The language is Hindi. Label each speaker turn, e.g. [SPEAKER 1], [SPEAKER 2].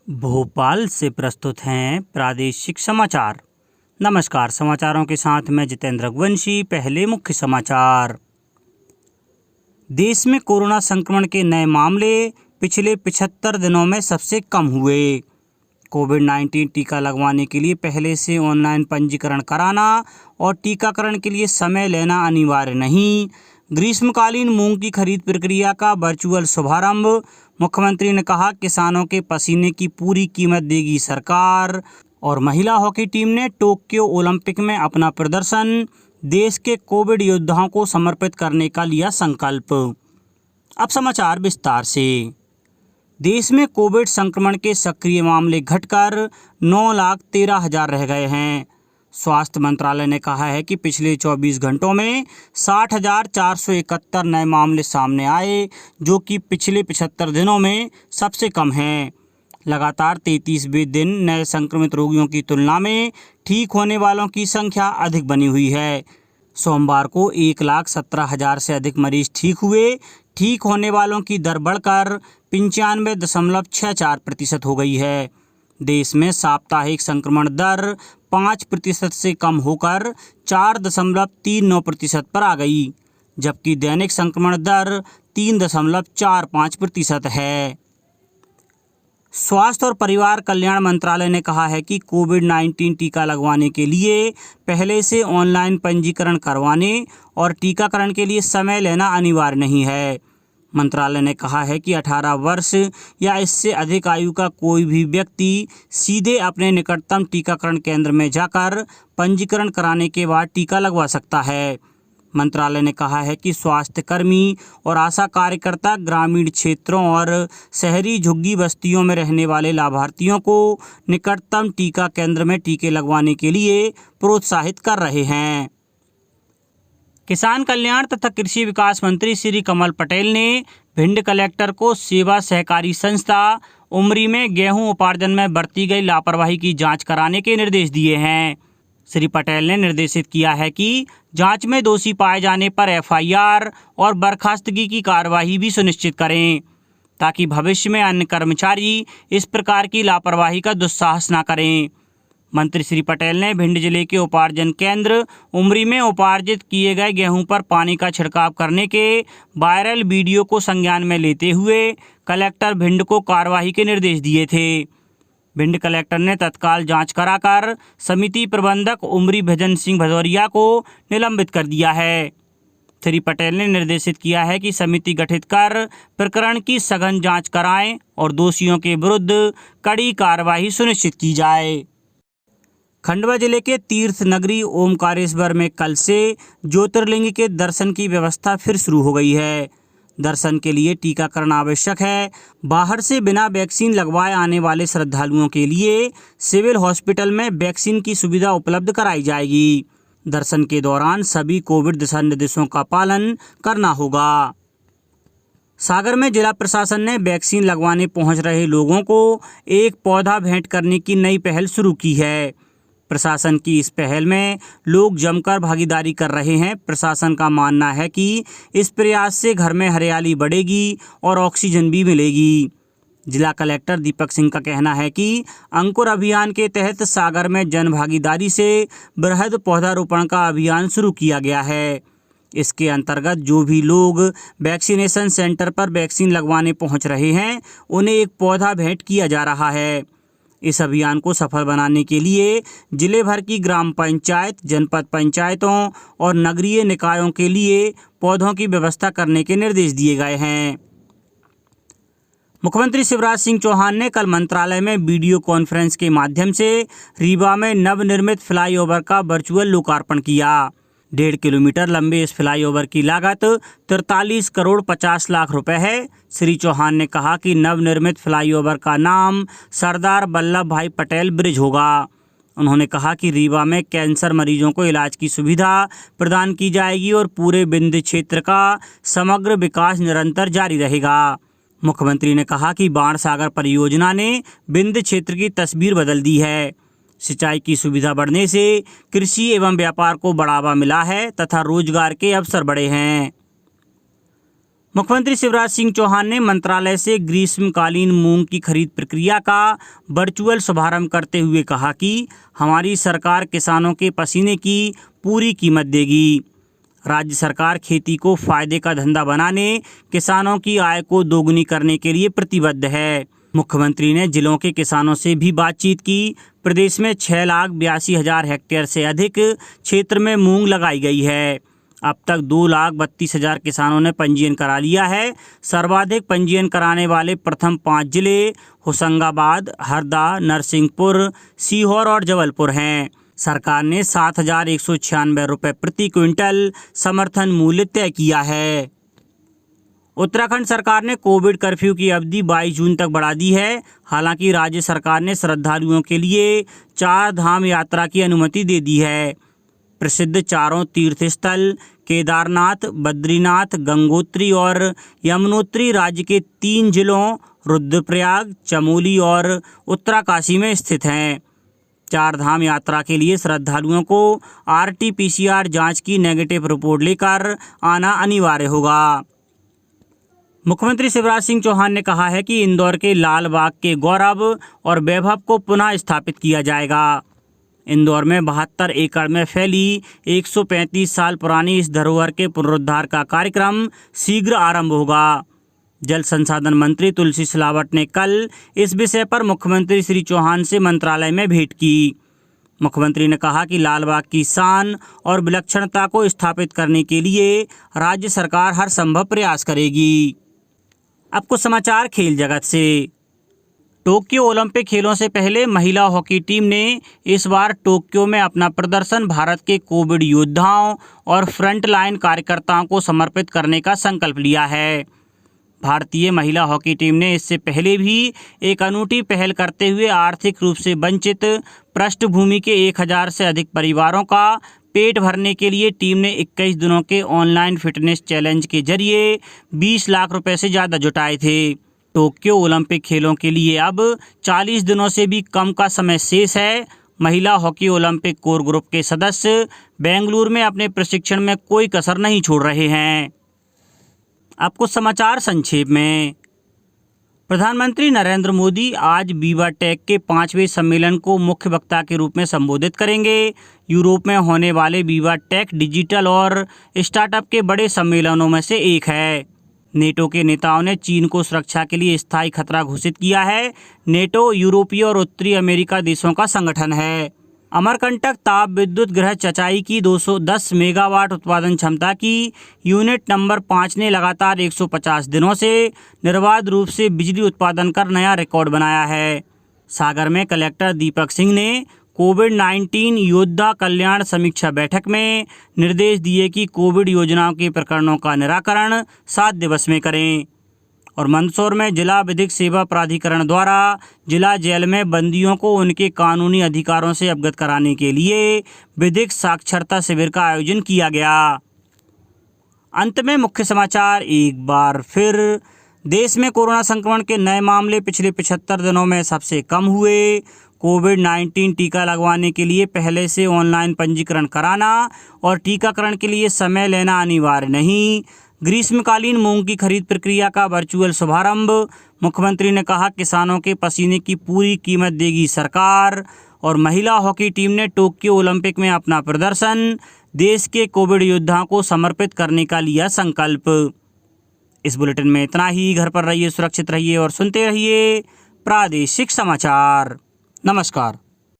[SPEAKER 1] भोपाल से प्रस्तुत हैं प्रादेशिक समाचार। नमस्कार, समाचारों के साथ मैं जितेंद्र रघुवंशी। पहले मुख्य समाचार। देश में कोरोना संक्रमण के नए मामले पिछले 75 दिनों में सबसे कम हुए। कोविड-19 टीका लगवाने के लिए पहले से ऑनलाइन पंजीकरण कराना और टीकाकरण के लिए समय लेना अनिवार्य नहीं। ग्रीष्मकालीन मूंग की खरीद प्रक्रिया का वर्चुअल शुभारंभ। मुख्यमंत्री ने कहा, किसानों के पसीने की पूरी कीमत देगी सरकार। और महिला हॉकी टीम ने टोक्यो ओलंपिक में अपना प्रदर्शन, देश के कोविड योद्धाओं को समर्पित करने का लिया संकल्प। अब समाचार विस्तार से। देश में कोविड संक्रमण के सक्रिय मामले घटकर 9,13,000 रह गए हैं। स्वास्थ्य मंत्रालय ने कहा है कि पिछले 24 घंटों में 60,471 नए मामले सामने आए, जो कि पिछले 75 दिनों में सबसे कम हैं। लगातार 33वें दिन नए संक्रमित रोगियों की तुलना में ठीक होने वालों की संख्या अधिक बनी हुई है। सोमवार को 1,17,000 से अधिक मरीज ठीक हुए। ठीक होने वालों की दर बढ़कर 95.64% हो गई है। देश में साप्ताहिक संक्रमण दर 5% से कम होकर 4.39% पर आ गई, जबकि दैनिक संक्रमण दर 3.45% है। स्वास्थ्य और परिवार कल्याण मंत्रालय ने कहा है कि कोविड-19 टीका लगवाने के लिए पहले से ऑनलाइन पंजीकरण करवाने और टीकाकरण के लिए समय लेना अनिवार्य नहीं है। मंत्रालय ने कहा है कि 18 वर्ष या इससे अधिक आयु का कोई भी व्यक्ति सीधे अपने निकटतम टीकाकरण केंद्र में जाकर पंजीकरण कराने के बाद टीका लगवा सकता है। मंत्रालय ने कहा है कि स्वास्थ्यकर्मी और आशा कार्यकर्ता ग्रामीण क्षेत्रों और शहरी झुग्गी बस्तियों में रहने वाले लाभार्थियों को निकटतम टीका केंद्र में टीके लगवाने के लिए प्रोत्साहित कर रहे हैं। किसान कल्याण तथा कृषि विकास मंत्री श्री कमल पटेल ने भिंड कलेक्टर को सेवा सहकारी संस्था उमरी में गेहूं उपार्जन में बरती गई लापरवाही की जांच कराने के निर्देश दिए हैं। श्री पटेल ने निर्देशित किया है कि जांच में दोषी पाए जाने पर एफआईआर और बर्खास्तगी की कार्यवाही भी सुनिश्चित करें, ताकि भविष्य में अन्य कर्मचारी इस प्रकार की लापरवाही का दुस्साहस न करें। मंत्री श्री पटेल ने भिंड जिले के उपार्जन केंद्र उमरी में उपार्जित किए गए गेहूं पर पानी का छिड़काव करने के वायरल वीडियो को संज्ञान में लेते हुए कलेक्टर भिंड को कार्यवाही के निर्देश दिए थे। भिंड कलेक्टर ने तत्काल जांच कराकर समिति प्रबंधक उमरी भजन सिंह भदौरिया को निलंबित कर दिया है। श्री पटेल ने निर्देशित किया है कि समिति गठित कर प्रकरण की सघन जांच कराएं और दोषियों के विरुद्ध कड़ी कार्रवाई सुनिश्चित की जाए। खंडवा जिले के तीर्थ नगरी ओमकारेश्वर में कल से ज्योतिर्लिंग के दर्शन की व्यवस्था फिर शुरू हो गई है। दर्शन के लिए टीकाकरण आवश्यक है। बाहर से बिना वैक्सीन लगवाए आने वाले श्रद्धालुओं के लिए सिविल हॉस्पिटल में वैक्सीन की सुविधा उपलब्ध कराई जाएगी। दर्शन के दौरान सभी कोविड दिशा निर्देशों का पालन करना होगा। सागर में जिला प्रशासन ने वैक्सीन लगवाने पहुंच रहे लोगों को एक पौधा भेंट करने की नई पहल शुरू की है। प्रशासन की इस पहल में लोग जमकर भागीदारी कर रहे हैं। प्रशासन का मानना है कि इस प्रयास से घर में हरियाली बढ़ेगी और ऑक्सीजन भी मिलेगी। जिला कलेक्टर दीपक सिंह का कहना है कि अंकुर अभियान के तहत सागर में जन भागीदारी से बृहद पौधारोपण का अभियान शुरू किया गया है। इसके अंतर्गत जो भी लोग वैक्सीनेशन सेंटर पर वैक्सीन लगवाने पहुंच रहे हैं, उन्हें एक पौधा भेंट किया जा रहा है। इस अभियान को सफल बनाने के लिए जिले भर की ग्राम पंचायत, जनपद पंचायतों और नगरीय निकायों के लिए पौधों की व्यवस्था करने के निर्देश दिए गए हैं। मुख्यमंत्री शिवराज सिंह चौहान ने कल मंत्रालय में वीडियो कॉन्फ्रेंस के माध्यम से रीवा में नवनिर्मित फ्लाईओवर का वर्चुअल लोकार्पण किया। 1.5 किलोमीटर लंबे इस फ्लाईओवर की लागत 43 करोड़ 50 लाख रुपए है। श्री चौहान ने कहा कि नवनिर्मित फ्लाईओवर का नाम सरदार वल्लभ भाई पटेल ब्रिज होगा। उन्होंने कहा कि रीवा में कैंसर मरीजों को इलाज की सुविधा प्रदान की जाएगी और पूरे विंध्य क्षेत्र का समग्र विकास निरंतर जारी रहेगा। मुख्यमंत्री ने कहा कि बाणसागर परियोजना ने विंध्य क्षेत्र की तस्वीर बदल दी है। सिंचाई की सुविधा बढ़ने से कृषि एवं व्यापार को बढ़ावा मिला है तथा रोजगार के अवसर बढ़े हैं। मुख्यमंत्री शिवराज सिंह चौहान ने मंत्रालय से ग्रीष्मकालीन मूंग की खरीद प्रक्रिया का वर्चुअल शुभारंभ करते हुए कहा कि हमारी सरकार किसानों के पसीने की पूरी कीमत देगी। राज्य सरकार खेती को फायदे का धंधा बनाने, किसानों की आय को दोगुनी करने के लिए प्रतिबद्ध है। मुख्यमंत्री ने जिलों के किसानों से भी बातचीत की। प्रदेश में 6,82,000 हेक्टेयर से अधिक क्षेत्र में मूंग लगाई गई है। अब तक 2,32,000 किसानों ने पंजीयन करा लिया है। सर्वाधिक पंजीयन कराने वाले प्रथम 5 जिले होशंगाबाद, हरदा, नरसिंहपुर, सीहोर और जबलपुर हैं। सरकार ने 7,196 रुपये प्रति क्विंटल समर्थन मूल्य तय किया है। उत्तराखंड सरकार ने कोविड कर्फ्यू की अवधि 22 जून तक बढ़ा दी है। हालांकि राज्य सरकार ने श्रद्धालुओं के लिए 4 धाम यात्रा की अनुमति दे दी है। प्रसिद्ध चारों तीर्थ स्थल केदारनाथ, बद्रीनाथ, गंगोत्री और यमुनोत्री राज्य के 3 जिलों रुद्रप्रयाग, चमोली और उत्तरकाशी में स्थित हैं। 4 धाम यात्रा के लिए श्रद्धालुओं को RT-PCR जांच की नेगेटिव रिपोर्ट लेकर आना अनिवार्य होगा। मुख्यमंत्री शिवराज सिंह चौहान ने कहा है कि इंदौर के लाल बाग के गौरव और वैभव को पुनः स्थापित किया जाएगा। इंदौर में 72 एकड़ में फैली 135 साल पुरानी इस धरोहर के पुनरुद्धार का कार्यक्रम शीघ्र आरंभ होगा। जल संसाधन मंत्री तुलसी सिलावट ने कल इस विषय पर मुख्यमंत्री श्री चौहान से मंत्रालय में भेंट की। मुख्यमंत्री ने कहा कि लालबाग की शान और विलक्षणता को स्थापित करने के लिए राज्य सरकार हर संभव प्रयास करेगी। अब कुछ समाचार खेल जगत से। टोक्यो ओलंपिक खेलों से पहले महिला हॉकी टीम ने इस बार टोक्यो में अपना प्रदर्शन भारत के कोविड योद्धाओं और फ्रंटलाइन कार्यकर्ताओं को समर्पित करने का संकल्प लिया है। भारतीय महिला हॉकी टीम ने इससे पहले भी एक अनूठी पहल करते हुए आर्थिक रूप से वंचित पृष्ठभूमि के 1,000 से अधिक परिवारों का पेट भरने के लिए टीम ने 21 दिनों के ऑनलाइन फिटनेस चैलेंज के जरिए 20 लाख रुपए से ज़्यादा जुटाए थे। टोक्यो ओलंपिक खेलों के लिए अब 40 दिनों से भी कम का समय शेष है। महिला हॉकी ओलंपिक कोर ग्रुप के सदस्य बेंगलुरु में अपने प्रशिक्षण में कोई कसर नहीं छोड़ रहे हैं। अब कुछ समाचार संक्षेप में। प्रधानमंत्री नरेंद्र मोदी आज बीवा टेक के 5वें सम्मेलन को मुख्य वक्ता के रूप में संबोधित करेंगे। यूरोप में होने वाले बीवा टेक डिजिटल और स्टार्टअप के बड़े सम्मेलनों में से एक है। नेटो के नेताओं ने चीन को सुरक्षा के लिए स्थायी खतरा घोषित किया है। नेटो यूरोपीय और उत्तरी अमेरिका देशों का संगठन है। अमरकंटक ताप विद्युत गृह चचाई की 210 मेगावाट उत्पादन क्षमता की यूनिट नंबर 5 ने लगातार 150 दिनों से निर्बाध रूप से बिजली उत्पादन कर नया रिकॉर्ड बनाया है। सागर में कलेक्टर दीपक सिंह ने कोविड-19 योद्धा कल्याण समीक्षा बैठक में निर्देश दिए कि कोविड योजनाओं के प्रकरणों का निराकरण 7 दिवस में करें। और मंदसौर में जिला विधिक सेवा प्राधिकरण द्वारा जिला जेल में बंदियों को उनके कानूनी अधिकारों से अवगत कराने के लिए विधिक साक्षरता शिविर का आयोजन किया गया। अंत में मुख्य समाचार एक बार फिर। देश में कोरोना संक्रमण के नए मामले पिछले 75 दिनों में सबसे कम हुए। कोविड-19 टीका लगवाने के लिए पहले से ऑनलाइन पंजीकरण कराना और टीकाकरण के लिए समय लेना अनिवार्य नहीं। ग्रीष्मकालीन मूंग की खरीद प्रक्रिया का वर्चुअल शुभारंभ। मुख्यमंत्री ने कहा किसानों के पसीने की पूरी कीमत देगी सरकार। और महिला हॉकी टीम ने टोक्यो ओलंपिक में अपना प्रदर्शन देश के कोविड योद्धाओं को समर्पित करने का लिया संकल्प। इस बुलेटिन में इतना ही। घर पर रहिए, सुरक्षित रहिए और सुनते रहिए प्रादेशिक समाचार। नमस्कार।